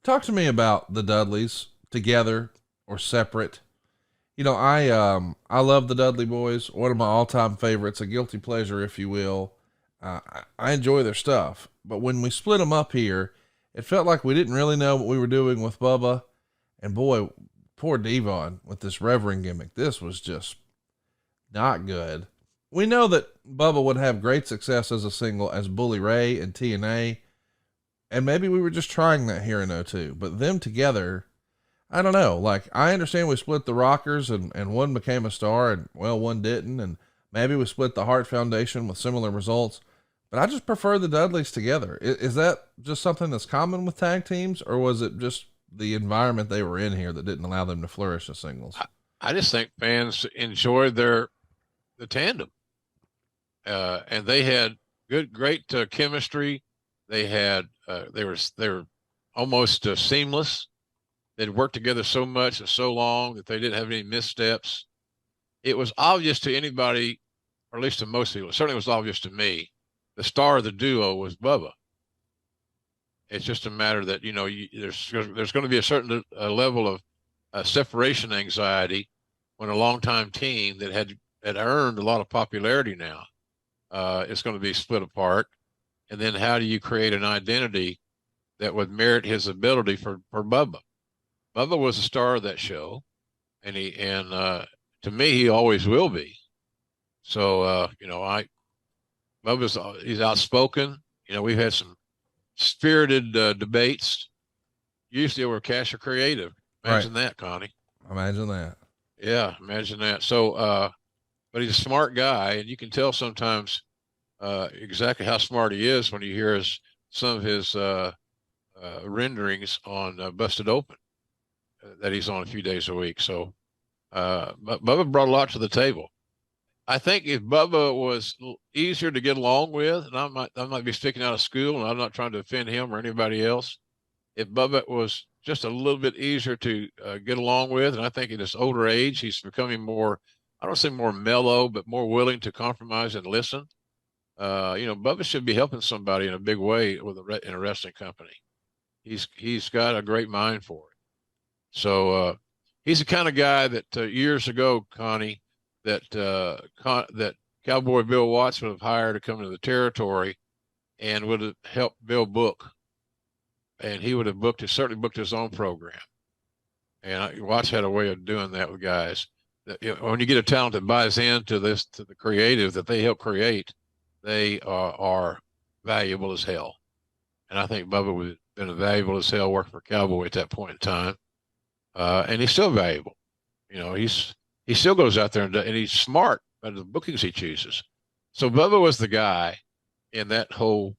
Talk to me about the Dudleys together or separate. I love the Dudley Boys. One of my all time favorites, a guilty pleasure, if you will. I enjoy their stuff, but when we split them up here, it felt like we didn't really know what we were doing with Bubba. And boy, poor Devon with this Reverend gimmick. This was just not good. We know that Bubba would have great success as a single as Bully Ray and TNA, and maybe we were just trying that here in '02. But them together, I don't know. Like, I understand we split the Rockers and one became a star and, well, one didn't. And maybe we split the Hart Foundation with similar results. But I just prefer the Dudleys together. Is that just something that's common with tag teams, or was it just the environment they were in here that didn't allow them to flourish as singles? I just think fans enjoyed the tandem, and they had great chemistry. They were almost seamless. They'd worked together so much and so long that they didn't have any missteps. It was obvious to anybody, or at least to most people, it certainly was obvious to me, the star of the duo was Bubba. It's just a matter that, there's going to be a certain level of separation anxiety when a longtime team that had earned a lot of popularity now is going to be split apart. And then how do you create an identity that would merit his ability for Bubba? Bubba was a star of that show, and to me, he always will be. So, he's outspoken. We've had some spirited debates, usually over cash or creative. Imagine that, Connie. Imagine that. Yeah, imagine that. So, but he's a smart guy, and you can tell sometimes exactly how smart he is when you hear some of his renderings on Busted Open that he's on a few days a week. So, but Bubba brought a lot to the table. I think if Bubba was easier to get along with, and I might be sticking out of school, and I'm not trying to offend him or anybody else. If Bubba was just a little bit easier to get along with, and I think in his older age, he's becoming more, I don't say more mellow, but more willing to compromise and listen. Bubba should be helping somebody in a big way in a wrestling company. He's got a great mind for it. So he's the kind of guy that years ago, Connie, that Cowboy Bill Watts would have hired to come to the territory and would have helped Bill book. And he would have certainly booked his own program. And Watts had a way of doing that with guys. When you get a talent that buys into the creative that they help create, they are valuable as hell. And I think Bubba would have been valuable as hell working for Cowboy at that point in time. And he's still valuable. He still goes out there and he's smart at the bookings he chooses. So Bubba was the guy in that whole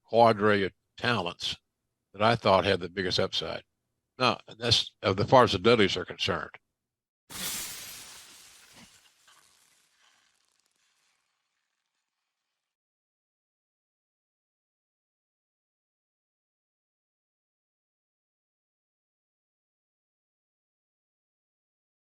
quadre of talents that I thought had the biggest upside. Now, that's as far as the Dudleys are concerned.